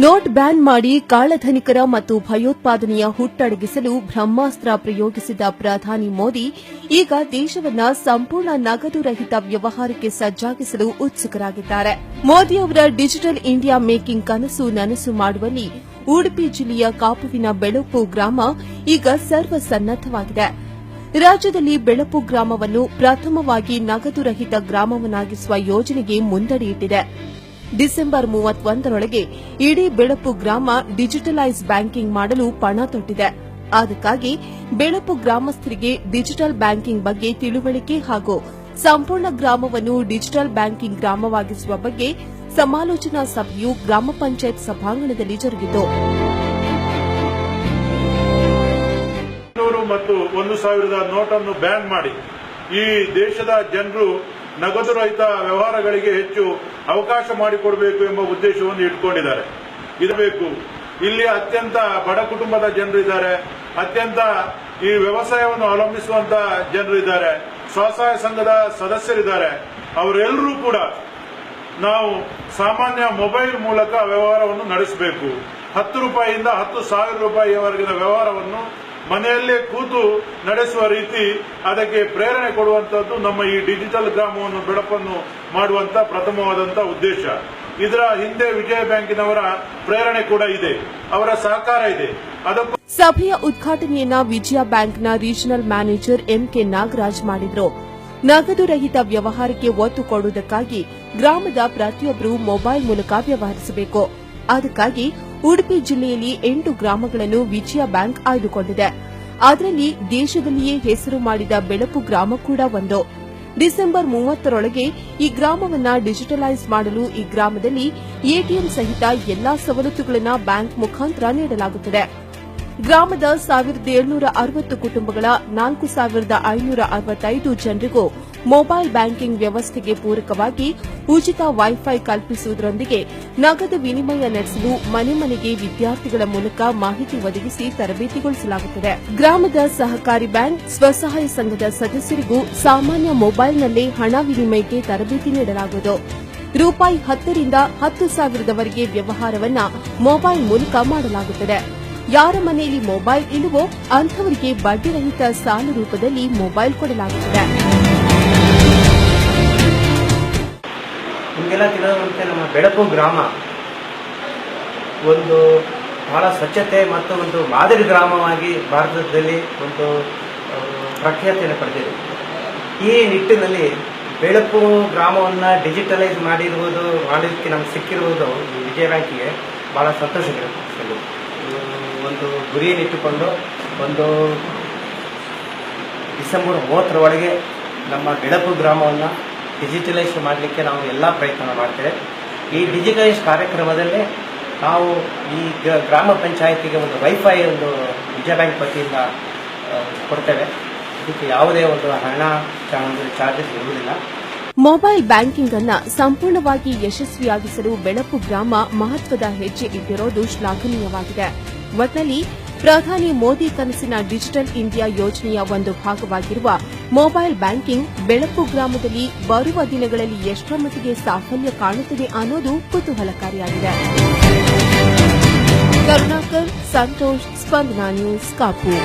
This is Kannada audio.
ನೋಟ್ ಬ್ಯಾನ್ ಮಾಡಿ ಕಾಳಧನಿಕರ ಮತ್ತು ಭಯೋತ್ಪಾದನೆಯ ಹುಟ್ಟಡಗಿಸಲು ಬ್ರಹ್ಮಾಸ್ತ್ರ ಪ್ರಯೋಗಿಸಿದ ಪ್ರಧಾನಿ ಮೋದಿ ಈಗ ದೇಶವನ್ನ ಸಂಪೂರ್ಣ ನಗದು ರಹಿತ ವ್ಯವಹಾರಕ್ಕೆ ಸಜ್ಜಾಗಿಸಲು ಉತ್ಸುಕರಾಗಿದ್ದಾರೆ. ಮೋದಿ ಅವರ ಡಿಜಿಟಲ್ ಇಂಡಿಯಾ ಮೇಕಿಂಗ್ ಕನಸು ನನಸು ಮಾಡುವಲ್ಲಿ ಉಡುಪಿ ಜಿಲ್ಲೆಯ ಕಾಪುವಿನ ಬೆಳಪು ಗ್ರಾಮ ಈಗ ಸರ್ವಸನ್ನದ್ದವಾಗಿದೆ. ರಾಜ್ಯದಲ್ಲಿ ಬೆಳಪು ಗ್ರಾಮವನ್ನು ಪ್ರಥಮವಾಗಿ ನಗದು ರಹಿತ ಗ್ರಾಮವನ್ನಾಗಿಸುವ ಯೋಜನೆಗೆ ಮುಂದಡಿಯಿಟ್ಟಿದೆ. ಡಿಸೆಂಬರ್ 31ರೊಳಗೆ ಇಡೀ ಬೆಳಪು ಗ್ರಾಮ ಡಿಜಿಟಲೈಸ್ ಬ್ಯಾಂಕಿಂಗ್ ಮಾಡಲು ಪಣ ತೊಟ್ಟಿದೆ. ಅದಕ್ಕಾಗಿ ಬೆಳಪು ಗ್ರಾಮಸ್ಥರಿಗೆ ಡಿಜಿಟಲ್ ಬ್ಯಾಂಕಿಂಗ್ ಬಗ್ಗೆ ತಿಳುವಳಿಕೆ ಹಾಗೂ ಸಂಪೂರ್ಣ ಗ್ರಾಮವನ್ನು ಡಿಜಿಟಲ್ ಬ್ಯಾಂಕಿಂಗ್ ಗ್ರಾಮವಾಗಿಸುವ ಬಗ್ಗೆ ಸಮಾಲೋಚನಾ ಸಭೆಯು ಗ್ರಾಮ ಪಂಚಾಯತ್ ಸಭಾಂಗಣದಲ್ಲಿ ಜರುಗಿತು. ಮತ್ತು 1,000 ನೋಟನ್ನು ಬ್ಯಾನ್ ಮಾಡಿ ಈ ದೇಶದ ಜನರು ನಗದು ರಹಿತ ವ್ಯವಹಾರಗಳಿಗೆ ಹೆಚ್ಚು ಅವಕಾಶ ಮಾಡಿಕೊಡಬೇಕು ಎಂಬ ಉದ್ದೇಶವನ್ನು ಇಟ್ಕೊಂಡಿದ್ದಾರೆ. ಇರಬೇಕು. ಇಲ್ಲಿ ಅತ್ಯಂತ ಬಡ ಕುಟುಂಬದ ಜನರು ಇದ್ದಾರೆ, ಅತ್ಯಂತ ಈ ವ್ಯವಸಾಯವನ್ನು ಅವಲಂಬಿಸುವಂತಹ ಜನರು ಇದ್ದಾರೆ, ಸ್ವಸಹಾಯ ಸಂಘದ ಸದಸ್ಯರಿದ್ದಾರೆ. ಅವರೆಲ್ಲರೂ ಕೂಡ ನಾವು ಸಾಮಾನ್ಯ ಮೊಬೈಲ್ ಮೂಲಕ ವ್ಯವಹಾರವನ್ನು ನಡೆಸಬೇಕು. 10 ರೂಪಾಯಿಯಿಂದ 10,000 ರೂಪಾಯಿಯವರೆಗಿನ ವ್ಯವಹಾರವನ್ನು ಮನೆಯಲ್ಲೇ ಕೂತು ನಡೆಸುವ ರೀತಿ ಅದಕ್ಕೆ ಪ್ರೇರಣೆ ಕೊಡುವಂತದ್ದು ನಮ್ಮ ಈ ಡಿಜಿಟಲ್ ಗ್ರಾಮವನ್ನು ಬೆಳಪನ್ನು ಮಾಡುವಂತ ಪ್ರಥಮವಾದಂತಹ ಉದ್ದೇಶ. ಇದರ ಹಿಂದೆ ವಿಜಯ ಬ್ಯಾಂಕಿನವರ ಪ್ರೇರಣೆ ಕೂಡ ಇದೆ, ಅವರ ಸಹಕಾರ ಇದೆ. ಅದಕ್ಕೂ ಸಭೆಯ ಉದ್ಘಾಟನೆಯನ್ನ ವಿಜಯ ಬ್ಯಾಂಕ್ನ ರೀಜನಲ್ ಮ್ಯಾನೇಜರ್ ಎಂಕೆ ನಾಗರಾಜ್ ಮಾಡಿದ್ರು. ನಗದು ರಹಿತ ವ್ಯವಹಾರಕ್ಕೆ ಒತ್ತು ಕೊಡುವುದಕ್ಕಾಗಿ ಗ್ರಾಮದ ಪ್ರತಿಯೊಬ್ಬರು ಮೊಬೈಲ್ ಮೂಲಕ ವ್ಯವಹರಿಸಬೇಕು. ಅದಕ್ಕಾಗಿ ಉಡುಪಿ ಜಿಲ್ಲೆಯಲ್ಲಿ 8 ಗ್ರಾಮಗಳನ್ನು ವಿಜಯ ಬ್ಯಾಂಕ್ ಆಯ್ದುಕೊಂಡಿದೆ. ಅದರಲ್ಲಿ ದೇಶದಲ್ಲಿಯೇ ಹೆಸರು ಮಾಡಿದ ಬೆಳಪು ಗ್ರಾಮ ಕೂಡ ಒಂದು. ಡಿಸೆಂಬರ್ 30ರೊಳಗೆ ಈ ಗ್ರಾಮವನ್ನು ಡಿಜಿಟಲೈಸ್ ಮಾಡಲು ಈ ಗ್ರಾಮದಲ್ಲಿ ಎಟಿಎಂ ಸಹಿತ ಎಲ್ಲಾ ಸವಲತ್ತುಗಳನ್ನು ಬ್ಯಾಂಕ್ ಮುಖಾಂತರ ನೀಡಲಾಗುತ್ತದೆ. ಗ್ರಾಮದ 1,760 ಕುಟುಂಬಗಳ 4,565 ಜನರಿಗೂ ಮೊಬೈಲ್ ಬ್ಯಾಂಕಿಂಗ್ ವ್ಯವಸ್ಥೆಗೆ ಪೂರಕವಾಗಿ ಉಚಿತ ವೈಫೈ ಕಲ್ಪಿಸುವುದರೊಂದಿಗೆ ನಗದು ವಿನಿಮಯ ನಡೆಸಲು ಮನೆ ಮನೆಗೆ ವಿದ್ಯಾರ್ಥಿಗಳ ಮೂಲಕ ಮಾಹಿತಿ ಒದಗಿಸಿ ತರಬೇತಿಗೊಳಿಸಲಾಗುತ್ತದೆ. ಗ್ರಾಮದ ಸಹಕಾರಿ ಬ್ಯಾಂಕ್, ಸ್ವಸಹಾಯ ಸಂಘದ ಸದಸ್ಯರಿಗೂ ಸಾಮಾನ್ಯ ಮೊಬೈಲ್ನಲ್ಲೇ ಹಣ ವಿನಿಮಯಕ್ಕೆ ತರಬೇತಿ ನೀಡಲಾಗುವುದು. ರೂಪಾಯಿ 10ರಿಂದ 10,000ವರೆಗೆ ವ್ಯವಹಾರವನ್ನು ಮೊಬೈಲ್ ಮೂಲಕ ಮಾಡಲಾಗುತ್ತದೆ. ಯಾರ ಮನೆಯಲ್ಲಿ ಮೊಬೈಲ್ ಇಲ್ಲವೋ ಅಂಥವರಿಗೆ ಬಡ್ಡಿರಹಿತ ಸಾಲ ರೂಪದಲ್ಲಿ ಮೊಬೈಲ್ ಕೊಡಲಾಗುತ್ತದೆ. ನಿಮಗೆಲ್ಲ ತಿಳಿದಂತೆ ನಮ್ಮ ಬೆಳಪು ಗ್ರಾಮ ಒಂದು ಬಹಳ ಸ್ವಚ್ಛತೆ ಮತ್ತು ಒಂದು ಮಾದರಿ ಗ್ರಾಮವಾಗಿ ಭಾರತದಲ್ಲಿ ಒಂದು ಪ್ರಖ್ಯಾತಿಯನ್ನು ಪಡೆದಿದೆ. ಈ ನಿಟ್ಟಿನಲ್ಲಿ ಬೆಳಪು ಗ್ರಾಮವನ್ನು ಡಿಜಿಟಲೈಸ್ ಮಾಡಲಿಕ್ಕೆ ನಮ್ಗೆ ಸಿಕ್ಕಿರುವುದು ಈ ವಿಜಯ ಬ್ಯಾಂಕಿಗೆ ಬಹಳ ಸಂತೋಷವಿದೆ. ಒಂದು ಗುರಿಯನ್ನಿಟ್ಟುಕೊಂಡು ಒಂದು ಡಿಸೆಂಬರ್ 30ರೊಳಗೆ ನಮ್ಮ ಬೆಳಪು ಗ್ರಾಮವನ್ನು ಡಿಜಿಟಲೈಸ್ ಮಾಡಲಿಕ್ಕೆ ನಾವು ಎಲ್ಲ ಪ್ರಯತ್ನ ಮಾಡ್ತೇವೆ. ಈ ಡಿಜಿಟಲೈಸ್ ಕಾರ್ಯಕ್ರಮದಲ್ಲಿ ನಾವು ಈ ಗ್ರಾಮ ಪಂಚಾಯಿತಿಗೆ ಒಂದು ವೈಫೈ ಒಂದು ವಿಜಯ ಬ್ಯಾಂಕ್ ವತಿಯಿಂದ ಕೊಡ್ತೇವೆ. ಇದಕ್ಕೆ ಯಾವುದೇ ಒಂದು ಹಣ ಚಾರ್ಜಸ್ ಇರುವುದಿಲ್ಲ. ಮೊಬೈಲ್ ಬ್ಯಾಂಕಿಂಗ್ ಅನ್ನು ಸಂಪೂರ್ಣವಾಗಿ ಯಶಸ್ವಿಯಾಗಿಸಲು ಬೆಳಪು ಗ್ರಾಮ ಮಹತ್ವದ ಹೆಜ್ಜೆ ಇಟ್ಟಿರೋದು ಶ್ಲಾಘನೀಯವಾಗಿದೆ. ಒಟ್ನಲ್ಲಿ ಪ್ರಧಾನಿ ಮೋದಿ ಕನಸಿನ ಡಿಜಿಟಲ್ ಇಂಡಿಯಾ ಯೋಜನೆಯ ಒಂದು ಭಾಗವಾಗಿರುವ ಮೊಬೈಲ್ ಬ್ಯಾಂಕಿಂಗ್ ಬೆಳಪು ಗ್ರಾಮದಲ್ಲಿ ಬರುವ ದಿನಗಳಲ್ಲಿ ಎಷ್ಟರ ಮಟ್ಟಿಗೆ ಸಾಫಲ್ಯ ಕಾಣುತ್ತದೆ ಅನ್ನೋದು ಕುತೂಹಲಕಾರಿಯಾಗಿದೆ. ಕರುಣಾಕರ್, ಸಂತೋಷ್, ಸ್ಪಂದನಾ ನ್ಯೂಸ್, ಕಾಪು.